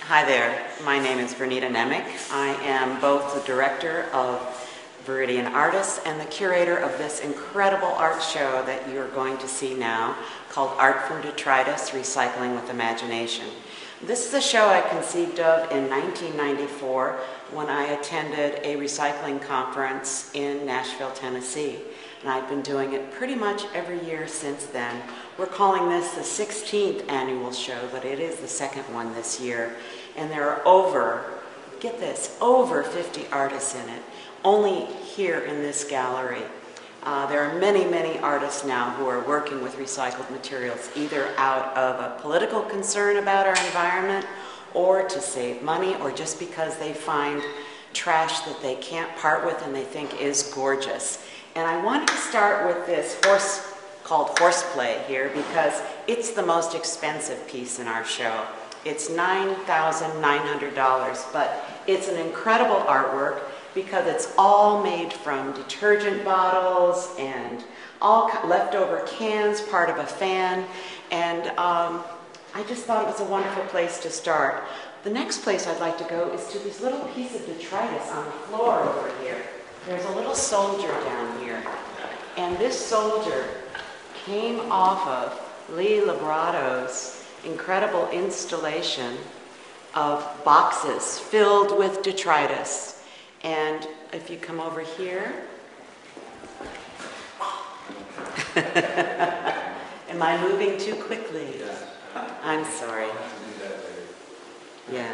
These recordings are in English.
Hi there, my name is Viridian Artists. I am both the director of Viridian Artists and the curator of this incredible art show that you're going to see now called Art from Detritus, Recycling with Imagination. This is a show I conceived of in 1994 when I attended a recycling conference in Nashville, Tennessee. And I've been doing it pretty much every year since then. We're calling this the 16th annual show, but it is the second one this year. And there are over, get this, over 50 artists in it, only here in this gallery. There are many, many artists now who are working with recycled materials, either out of a political concern about our environment, or to save money, or just because they find trash that they can't part with and they think is gorgeous. And I wanted to start with this horse called Horseplay here because it's the most expensive piece in our show. It's $9,900, but it's an incredible artwork because it's all made from detergent bottles and all leftover cans, part of a fan, and I just thought it was a wonderful place to start. The next place I'd like to go is to this little piece of detritus on the floor over here. There's a little soldier down here, and this soldier came off of Lee Librato's incredible installation of boxes filled with detritus. And if you come over here, am I moving too quickly? I'm sorry. Yeah.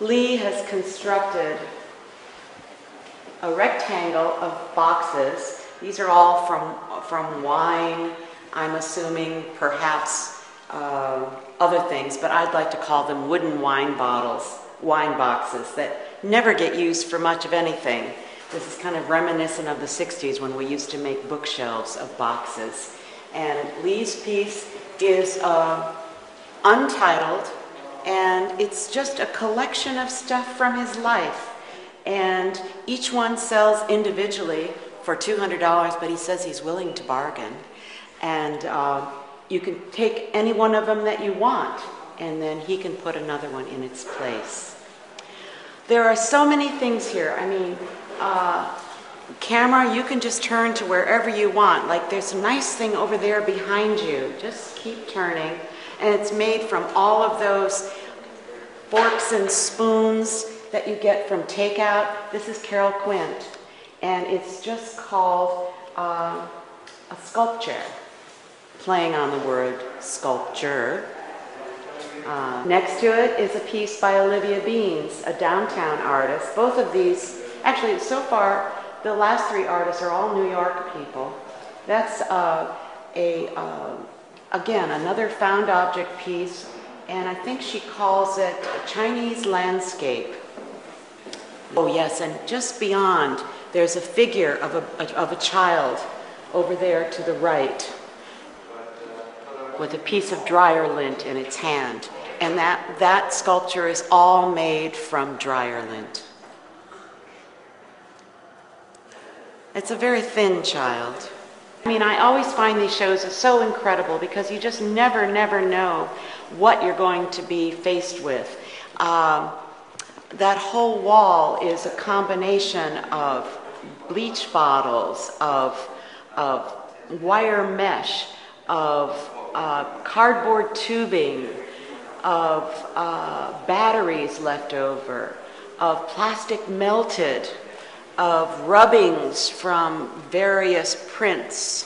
Lee has constructed a rectangle of boxes. These are all from wine, I'm assuming, perhaps other things, but I'd like to call them wooden wine boxes that never get used for much of anything. This is kind of reminiscent of the 60s when we used to make bookshelves of boxes. And Lee's piece is untitled, and it's just a collection of stuff from his life. And each one sells individually for $200, but he says he's willing to bargain. And you can take any one of them that you want, and then he can put another one in its place. There are so many things here. I mean, camera, you can just turn to wherever you want. Like there's a nice thing over there behind you. Just keep turning. And it's made from all of those forks and spoons that you get from takeout. This is Carol Quint, and it's just called a sculpture, playing on the word sculpture. Next to it is a piece by Olivia Beans, a downtown artist. Both of these, actually so far, the last three artists are all New York people. That's again, another found object piece, and I think she calls it a Chinese landscape. Oh yes, and just beyond, there's a figure of a child over there to the right with a piece of dryer lint in its hand. And that sculpture is all made from dryer lint. It's a very thin child. I mean, I always find these shows so incredible because you just never know what you're going to be faced with. That whole wall is a combination of bleach bottles, of wire mesh, of cardboard tubing, of batteries left over, of plastic melted, of rubbings from various prints.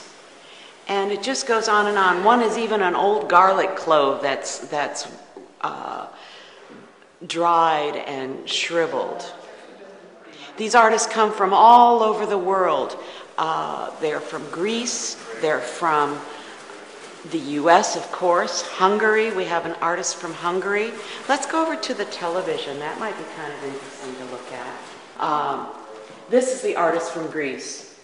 And it just goes on and on. One is even an old garlic clove that's dried and shriveled. These artists come from all over the world. They're from Greece, they're from the US, of course, Hungary. We have an artist from Hungary. Let's go over to the television. That might be kind of interesting to look at. This is the artist from Greece.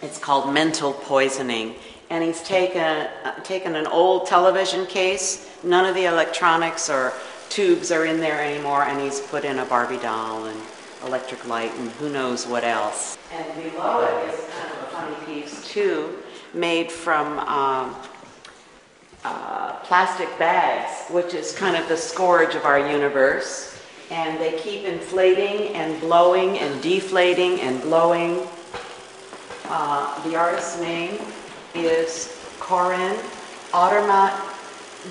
It's called Mental Poisoning. And he's taken an old television case. None of the electronics or tubes are in there anymore, and he's put in a Barbie doll and electric light and who knows what else. And below it is kind of a funny piece too, made from plastic bags, which is kind of the scourge of our universe. And they keep inflating and blowing and deflating and blowing. The artist's name is Corinne Odermatt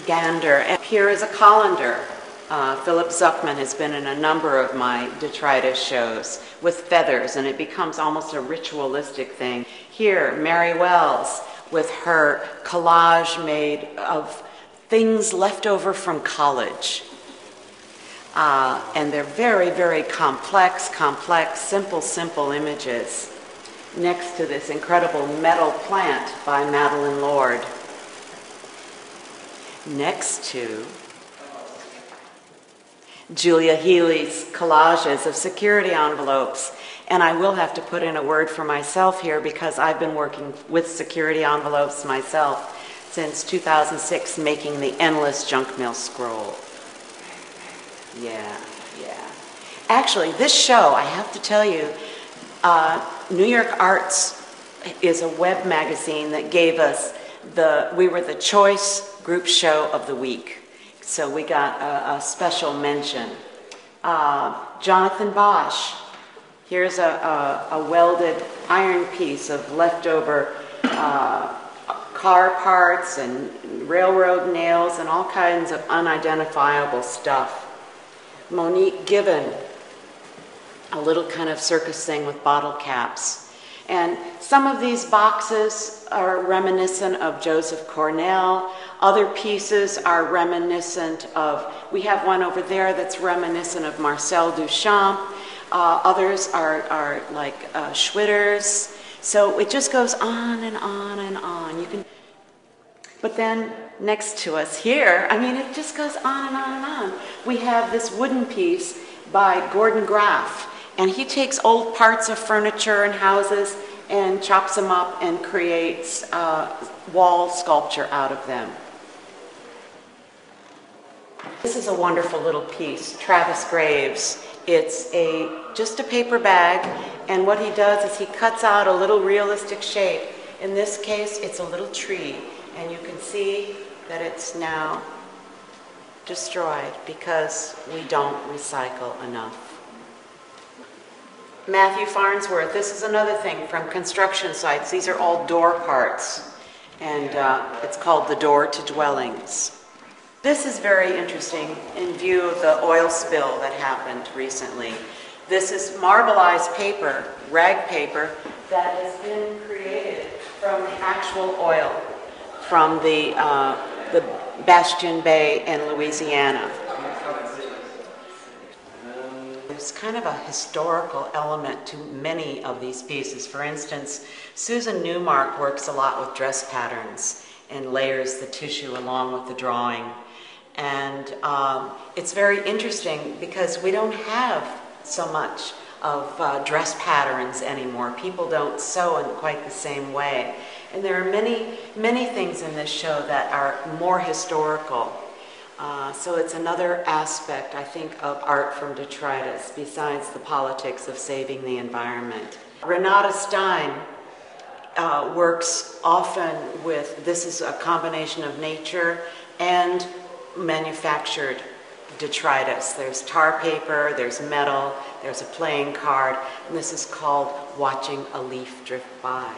Gander. And here is a colander. Philip Zuckman has been in a number of my detritus shows with feathers, and it becomes almost a ritualistic thing. Here, Mary Wells with her collage made of things left over from college. And they're very, very complex, simple images. Next to this incredible metal plant by Madeline Lord. Next to Julia Healy's collages of security envelopes. And I will have to put in a word for myself here because I've been working with security envelopes myself since 2006, making the endless junk mail scroll. Yeah. Actually, this show, I have to tell you, New York Arts is a web magazine that gave us we were the Choice Group Show of the Week. So we got a special mention. Jonathan Bosch. Here's a welded iron piece of leftover car parts and railroad nails and all kinds of unidentifiable stuff. Monique Gibbon, a little kind of circus thing with bottle caps. And some of these boxes are reminiscent of Joseph Cornell. Other pieces are reminiscent of, we have one over there that's reminiscent of Marcel Duchamp. Others are like Schwitter's. So it just goes on and on and on. But then next to us here, I mean, it just goes on and on and on. We have this wooden piece by Gordon Graff, and he takes old parts of furniture and houses and chops them up and creates wall sculpture out of them. This is a wonderful little piece, Travis Graves. It's just a paper bag, and what he does is he cuts out a little realistic shape. In this case, it's a little tree, and you can see that it's now destroyed because we don't recycle enough. Matthew Farnsworth, this is another thing from construction sites. These are all door parts, and it's called The Door to Dwellings. This is very interesting in view of the oil spill that happened recently. This is marbleized paper, rag paper, that has been created from the actual oil from the Bastion Bay in Louisiana. There's kind of a historical element to many of these pieces. For instance, Susan Newmark works a lot with dress patterns and layers the tissue along with the drawing. And it's very interesting because we don't have so much of dress patterns anymore. People don't sew in quite the same way. And there are many things in this show that are more historical. So it's another aspect, I think, of art from detritus, besides the politics of saving the environment. Renata Stein works often with, this is a combination of nature and manufactured detritus. There's tar paper, there's metal, there's a playing card, and this is called Watching a Leaf Drift By.